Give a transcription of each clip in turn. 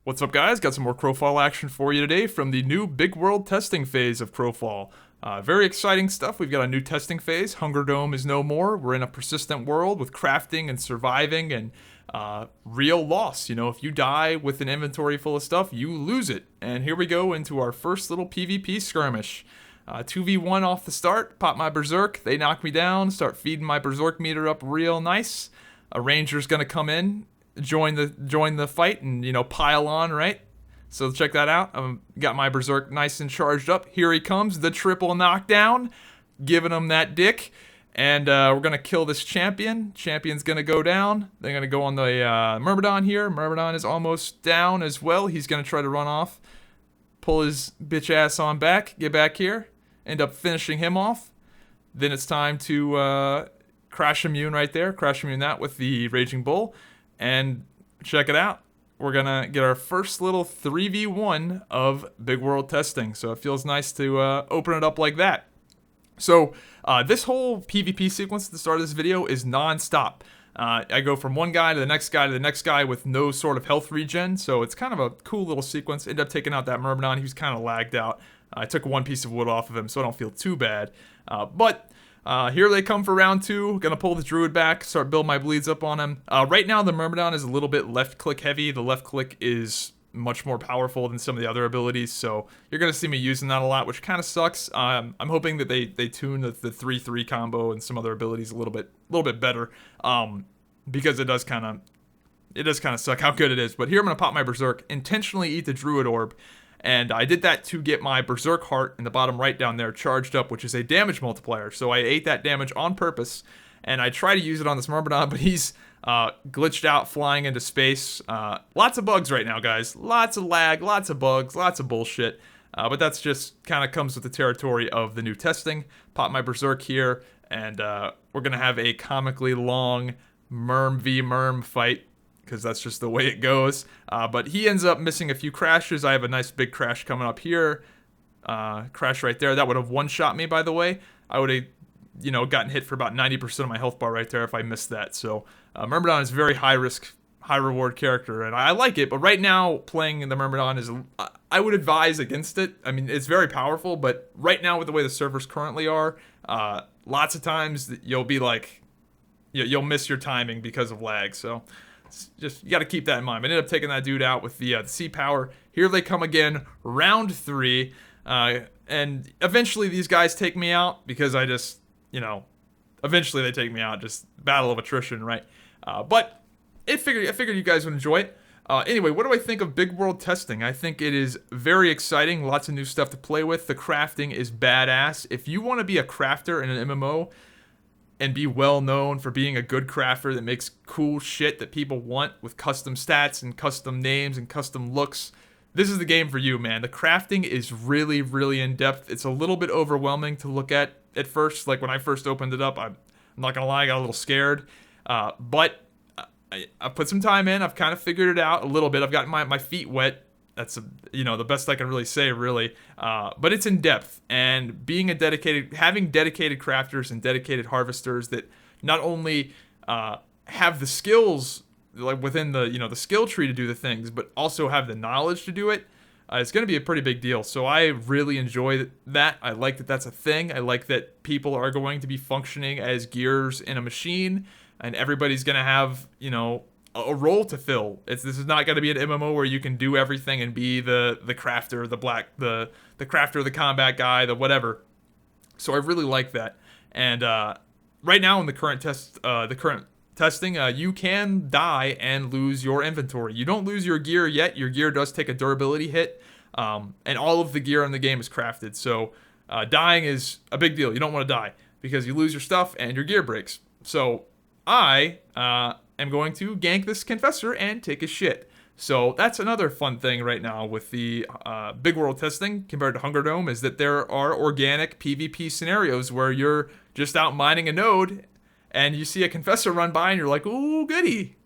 What's up, guys? Got some more Crowfall action for you today from the new big world testing phase of Crowfall. Very exciting stuff. We've got a new testing phase. Hunger Dome is no more. We're in a persistent world with crafting and surviving and real loss. You know, if you die with an inventory full of stuff, you lose it. And here we go into our first little PvP skirmish. 2v1 off the start. Pop my Berserk. They knock me down. Start feeding my Berserk meter up real nice. A Ranger's gonna come in, join the fight, and pile on, right? So check that out. Got my Berserk nice and charged up. Here he comes, the triple knockdown, giving him that dick. And we're gonna kill this champion. Champion's gonna go down. They're gonna go on the Myrmidon here. Myrmidon is almost down as well. He's gonna try to run off, pull his bitch ass on back, get back here, end up finishing him off. Then it's time to Crash Immune right there. Crash Immune that with the Raging Bull. And check it out. We're going to get our first little 3v1 of Big World testing. So it feels nice to open it up like that. So this whole PvP sequence at the start of this video is non-stop. I go from one guy to the next guy to the next guy with no sort of health regen. So it's kind of a cool little sequence. End up taking out that Myrmidon. He was kind of lagged out. I took one piece of wood off of him, so I don't feel too bad. But here they come for round two. Gonna pull the Druid back, start building my bleeds up on him. Right now the Myrmidon is a little bit left click heavy. The left click is much more powerful than some of the other abilities, so you're gonna see me using that a lot, which kind of sucks. I'm hoping that they tune the 3-3 combo and some other abilities a little bit better, because it does kind of suck how good it is. But here I'm gonna pop my Berserk, intentionally eat the Druid Orb. And I did that to get my Berserk Heart in the bottom right down there charged up, which is a damage multiplier. So I ate that damage on purpose, and I try to use it on this Myrmidon, but he's glitched out, flying into space. Lots of bugs right now, guys. Lots of lag, lots of bugs, lots of bullshit. But that's just kind of comes with the territory of the new testing. Pop my Berserk here, and we're going to have a comically long Myrm v Myrm fight, because that's just the way it goes. But he ends up missing a few crashes. I have a nice big crash coming up here. Crash right there. That would have one-shot me, by the way. I would have, gotten hit for about 90% of my health bar right there if I missed that. So Myrmidon is a very high-risk, high-reward character, and I like it. But right now, playing the Myrmidon is... I would advise against it. I mean, it's very powerful, but right now, with the way the servers currently are, lots of times you'll be like... You'll miss your timing because of lag, so... Just, you got to keep that in mind. I ended up taking that dude out with the Sea Power. Here they come again, round 3. And eventually these guys take me out because I just, eventually they take me out. Just battle of attrition, right? But I figured you guys would enjoy it. Anyway, what do I think of Big World testing? I think it is very exciting. Lots of new stuff to play with. The crafting is badass. If you want to be a crafter in an MMO, and be well known for being a good crafter that makes cool shit that people want with custom stats and custom names and custom looks, this is the game for you, man. The crafting is really, really in-depth. It's a little bit overwhelming to look at first. Like when I first opened it up, I'm not gonna lie, I got a little scared. But I put some time in. I've kind of figured it out a little bit. I've gotten my feet wet. That's the best I can really say, really. But it's in depth, and having dedicated crafters and dedicated harvesters that not only have the skills like within the skill tree to do the things, but also have the knowledge to do it. It's going to be a pretty big deal. So I really enjoy that. I like that that's a thing. I like that people are going to be functioning as gears in a machine, and everybody's going to have a role to fill. This is not going to be an MMO where you can do everything and be the crafter, the crafter, the combat guy, the whatever. So I really like that. And right now in the current testing, you can die and lose your inventory. You don't lose your gear yet. Your gear does take a durability hit, and all of the gear in the game is crafted. So dying is a big deal. You don't want to die because you lose your stuff and your gear breaks. So I am going to gank this Confessor and take his shit. So that's another fun thing right now with the Big World testing compared to Hunger Dome, is that there are organic PvP scenarios where you're just out mining a node and you see a Confessor run by and you're like, ooh, goody.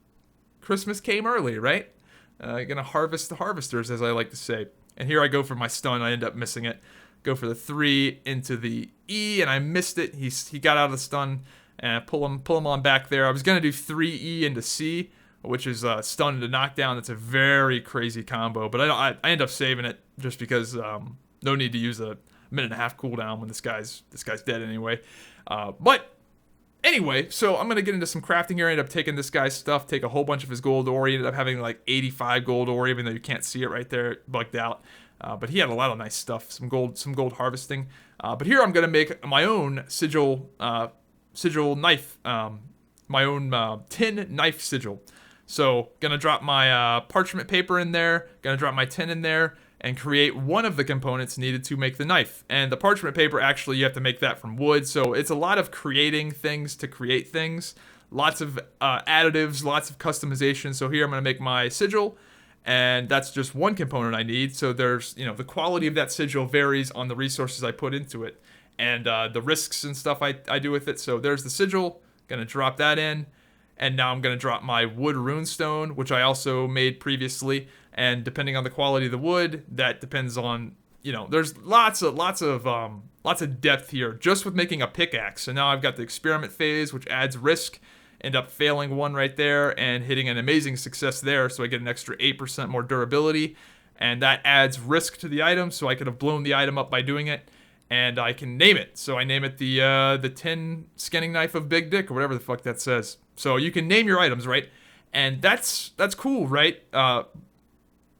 Christmas came early, right? Gonna harvest the harvesters, as I like to say. And here I go for my stun. I end up missing it. Go for the 3 into the E, and I missed it. He got out of the stun. And pull him on back there. I was going to do 3E into C, which is stun to knockdown. That's a very crazy combo, but I end up saving it just because no need to use a minute and a half cooldown when this guy's dead anyway. But anyway, so I'm gonna get into some crafting here. I ended up taking this guy's stuff, take a whole bunch of his gold ore. He ended up having like 85 gold ore, even though you can't see it right there, bugged out. But he had a lot of nice stuff, some gold harvesting. But here I'm gonna make my own sigil knife, my own tin knife sigil. So gonna drop my parchment paper in there, gonna drop my tin in there, and create one of the components needed to make the knife. And the parchment paper, actually, you have to make that from wood, so it's a lot of creating things to create things. Lots of additives, lots of customization. So here I'm gonna make my sigil, and that's just one component I need. So there's, the quality of that sigil varies on the resources I put into it, and the risks and stuff I do with it. So there's the sigil, gonna drop that in, and now I'm gonna drop my wood runestone, which I also made previously. And depending on the quality of the wood, that depends on, there's lots of depth here just with making a pickaxe. So now I've got the experiment phase, which adds risk. End up failing one right there and hitting an amazing success there, so I get an extra 8% more durability, and that adds risk to the item. So I could have blown the item up by doing it, and I can name it. So I name it the tin skinning knife of Big Dick, or whatever the fuck that says. So you can name your items, right? And that's cool, right?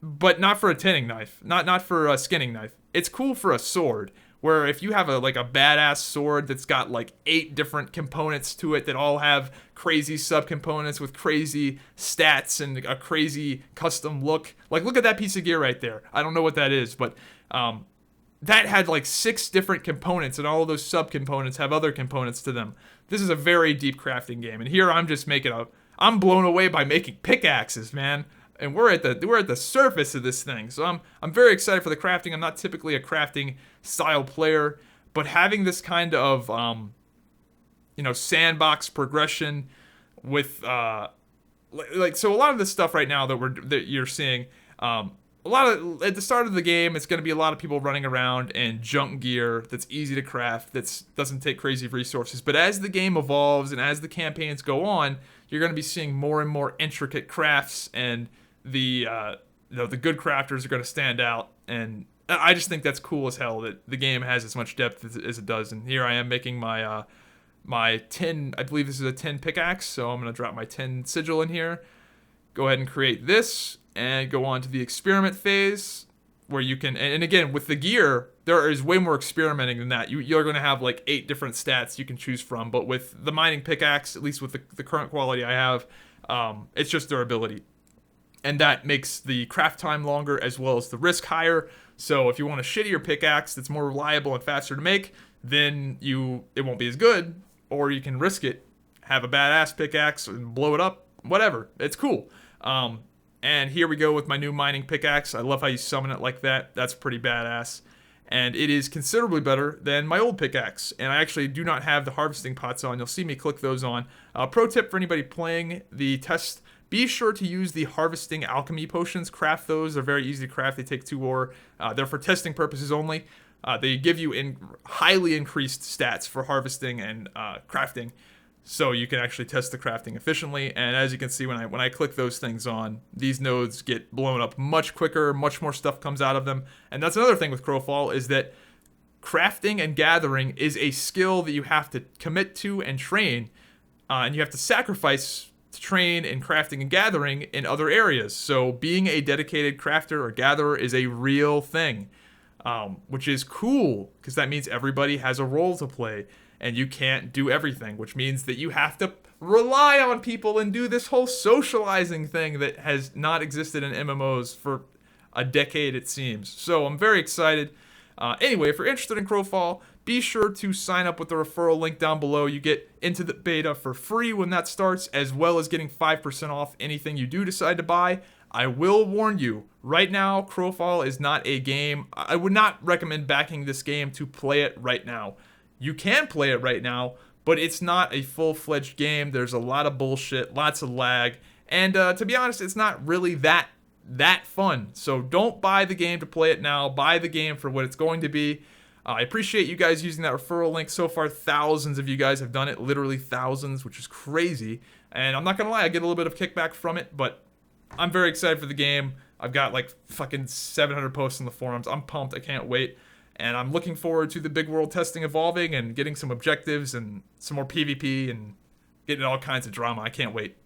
But not for a tinning knife, not for a skinning knife. It's cool for a sword, where if you have a badass sword that's got like 8 different components to it that all have crazy subcomponents with crazy stats and a crazy custom look. Like, look at that piece of gear right there. I don't know what that is, but that had like 6 different components, and all of those subcomponents have other components to them. This is a very deep crafting game, and here I'm just I'm blown away by making pickaxes, man. And we're at the surface of this thing. So I'm very excited for the crafting. I'm not typically a crafting style player, but having this kind of sandbox progression with so a lot of this stuff right now that you're seeing, a lot of at the start of the game, it's going to be a lot of people running around in junk gear that's easy to craft, that doesn't take crazy resources. But as the game evolves and as the campaigns go on, you're going to be seeing more and more intricate crafts, and the good crafters are going to stand out. And I just think that's cool as hell that the game has as much depth as it does. And here I am making my my tin, I believe this is a tin pickaxe, so I'm going to drop my tin sigil in here, go ahead and create this, and go on to the experiment phase, where you can, and again, with the gear, there is way more experimenting than that. You're going to have like 8 different stats you can choose from, but with the mining pickaxe, at least with the current quality I have, it's just durability. And that makes the craft time longer, as well as the risk higher. So if you want a shittier pickaxe that's more reliable and faster to make, then it won't be as good. Or you can risk it, have a badass pickaxe and blow it up, whatever. It's cool. And here we go with my new mining pickaxe. I love how you summon it like that. That's pretty badass. And it is considerably better than my old pickaxe. And I actually do not have the harvesting pots on. You'll see me click those on. Pro tip for anybody playing the test: be sure to use the harvesting alchemy potions. Craft those. They're very easy to craft. They take 2 ore. They're for testing purposes only. They give you highly increased stats for harvesting and crafting, so you can actually test the crafting efficiently. And as you can see, when I click those things on, these nodes get blown up much quicker. Much more stuff comes out of them. And that's another thing with Crowfall, is that crafting and gathering is a skill that you have to commit to and train, and you have to sacrifice to train in crafting and gathering in other areas. So being a dedicated crafter or gatherer is a real thing, which is cool, because that means everybody has a role to play, and you can't do everything, which means that you have to rely on people and do this whole socializing thing that has not existed in MMOs for a decade, it seems. So I'm very excited. Anyway, if you're interested in Crowfall, be sure to sign up with the referral link down below. You get into the beta for free when that starts, as well as getting 5% off anything you do decide to buy. I will warn you, right now, Crowfall is not a game. I would not recommend backing this game to play it right now. You can play it right now, but it's not a full-fledged game. There's a lot of bullshit, lots of lag, and to be honest, it's not really that fun. So don't buy the game to play it now. Buy the game for what it's going to be. I appreciate you guys using that referral link. So far, thousands of you guys have done it, literally thousands, which is crazy. And I'm not gonna lie, I get a little bit of kickback from it, but I'm very excited for the game. I've got like fucking 700 posts on the forums. I'm pumped. I can't wait. And I'm looking forward to the big world testing evolving and getting some objectives and some more PvP and getting all kinds of drama. I can't wait.